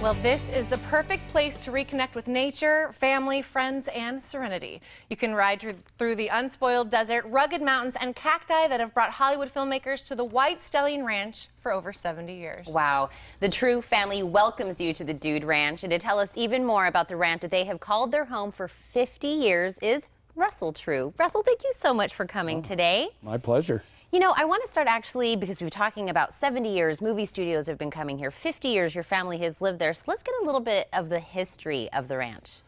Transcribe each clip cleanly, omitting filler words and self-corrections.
Well, this is the perfect place to reconnect with nature, family, friends, and serenity. You can ride through the unspoiled desert, rugged mountains, and cacti that have brought Hollywood filmmakers to the white Stallion Ranch for over 70 years. Wow. The True family welcomes you to the Dude Ranch, and to tell us even more about the ranch that they have called their home for 50 years is Russell True. Russell, thank you so much for coming today. My pleasure. You know, I want to start actually because we were talking about 70 years, movie studios have been coming here, 50 years your family has lived there. So let's get a little bit of the history of the ranch.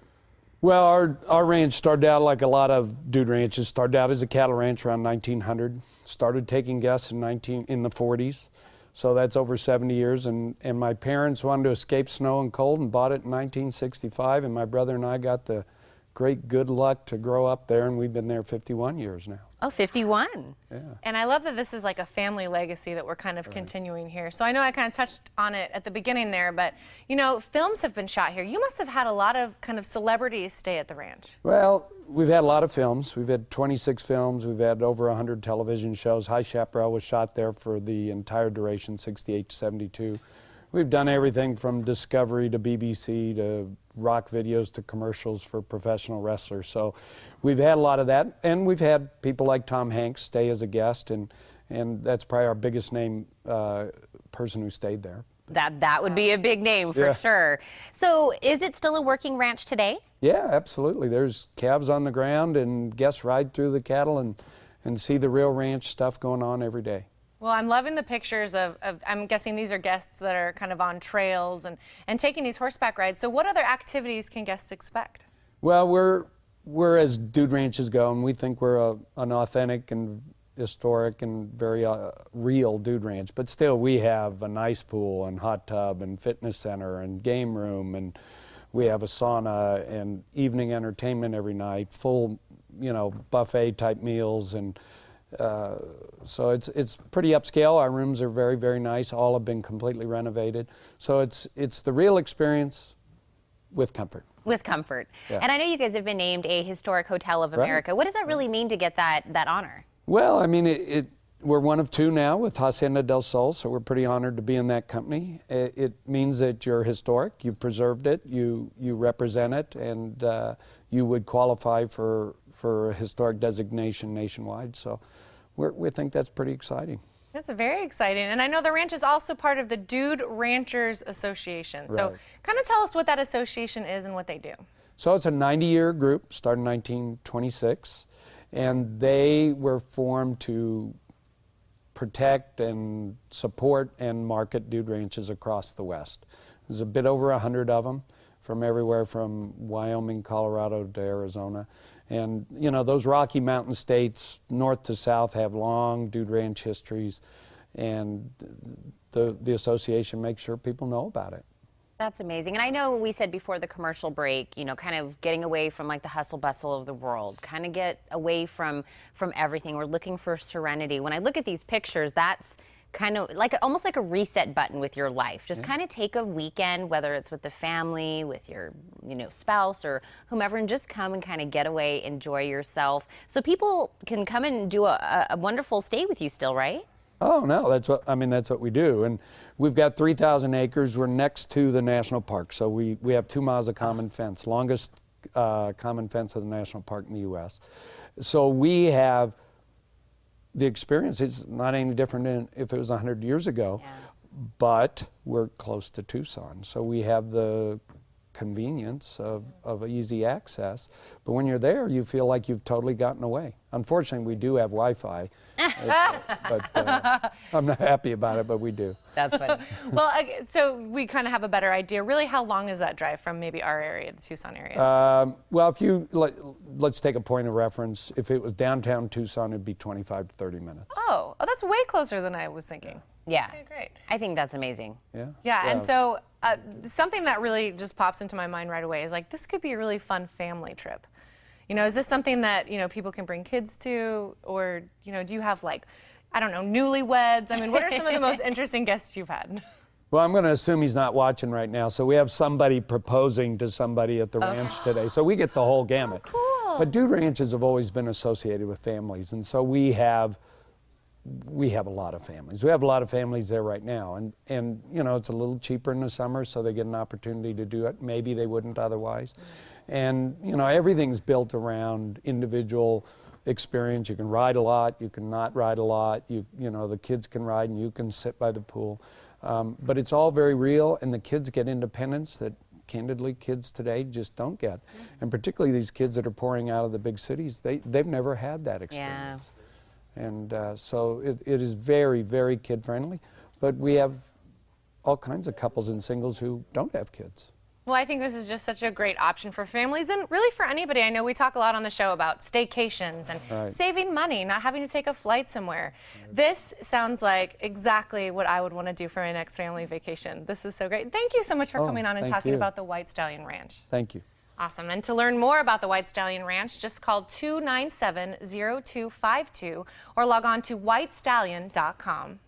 Well, our ranch started out like a lot of dude ranches, started out as a cattle ranch around 1900, started taking guests in the 40s. So that's over 70 years, and my parents wanted to escape snow and cold and bought it in 1965, and my brother and I got the great good luck to grow up there, and we've been there 51 years now. Oh, 51. Yeah. And I love that this is like a family legacy that we're kind of continuing here. So I know I kind of touched on it at the beginning there, but you know, films have been shot here. You must have had a lot of kind of celebrities stay at the ranch. Well, we've had a lot of films. We've had 26 films. We've had over 100 television shows. High Chaparral was shot there for the entire duration, 68 to 72. We've done everything from Discovery to BBC to rock videos to commercials for professional wrestlers. So we've had a lot of that, and we've had people like Tom Hanks stay as a guest, and that's probably our biggest name person who stayed there. That would be a big name for sure. So is it still a working ranch today? Yeah, absolutely. There's calves on the ground, and guests ride through the cattle and see the real ranch stuff going on every day. Well, I'm loving the pictures of I'm guessing these are guests that are kind of on trails and taking these horseback rides. So what other activities can guests expect? Well, we're as dude ranches go, and we think we're an authentic and historic and very real dude ranch. But still, we have an ice pool and hot tub and fitness center and game room, and we have a sauna and evening entertainment every night, full, you know, buffet type meals, and so it's pretty upscale. Our rooms are very, very nice. All have been completely renovated. So it's the real experience with comfort. With comfort. Yeah. And I know you guys have been named a Historic Hotel of America. What does that really mean to get that honor? Well, I mean, we're one of two now with Hacienda del Sol, so we're pretty honored to be in that company. It means that you're historic, you preserved it, you represent it, and you would qualify for a historic designation nationwide. So we think that's pretty exciting. That's very exciting. And I know the ranch is also part of the Dude Ranchers Association. So kind of tell us what that association is and what they do. So it's a 90-year group, started in 1926, and they were formed to protect and support and market dude ranches across the West. There's a bit over 100 of them from everywhere from Wyoming, Colorado to Arizona. And, you know, those Rocky Mountain states, north to south, have long dude ranch histories, and the association makes sure people know about it. That's amazing. And I know we said before the commercial break, you know, kind of getting away from like the hustle bustle of the world, kind of get away from everything. We're looking for serenity. When I look at these pictures, that's kind of like almost like a reset button with your life. Just kind of take a weekend, whether it's with the family, with your, you know, spouse or whomever, and just come and kind of get away, enjoy yourself. So people can come and do a wonderful stay with you still, right? Oh, no, that's what we do. And we've got 3,000 acres. We're next to the national park. So we have 2 miles of common fence, longest common fence of the national park in the U.S. So we have the experience is not any different than if it was 100 years ago, but we're close to Tucson. So we have the convenience of easy access. But when you're there, you feel like you've totally gotten away. Unfortunately, we do have Wi-Fi, but I'm not happy about it, but we do. That's funny. Well, so we kind of have a better idea. Really, how long is that drive from maybe our area, the Tucson area? Well, if you let's take a point of reference. If it was downtown Tucson, it'd be 25 to 30 minutes. Oh, that's way closer than I was thinking. Yeah. Okay, great. I think that's amazing. Yeah. Yeah, and so something that really just pops into my mind right away is like, this could be a really fun family trip. You know, is this something that, you know, people can bring kids to, or, you know, do you have like, I don't know, newlyweds? I mean, what are some of the most interesting guests you've had? Well, I'm going to assume he's not watching right now. So we have somebody proposing to somebody at the ranch today. So we get the whole gamut. Oh, cool. But dude ranches have always been associated with families. And so we have we have a lot of families. We have a lot of families there right now, and you know, it's a little cheaper in the summer, so they get an opportunity to do it. Maybe they wouldn't otherwise. And you know, everything's built around individual experience. You can ride a lot, you can not ride a lot. You know, the kids can ride and you can sit by the pool. But it's all very real, and the kids get independence that candidly kids today just don't get. And particularly these kids that are pouring out of the big cities, they've never had that experience. And so it is very, very kid-friendly. But we have all kinds of couples and singles who don't have kids. Well, I think this is just such a great option for families and really for anybody. I know we talk a lot on the show about staycations and saving money, not having to take a flight somewhere. This sounds like exactly what I would want to do for my next family vacation. This is so great. Thank you so much for coming on and talking about the White Stallion Ranch. Thank you. Awesome. And to learn more about the White Stallion Ranch, just call 297-0252 or log on to whitestallion.com.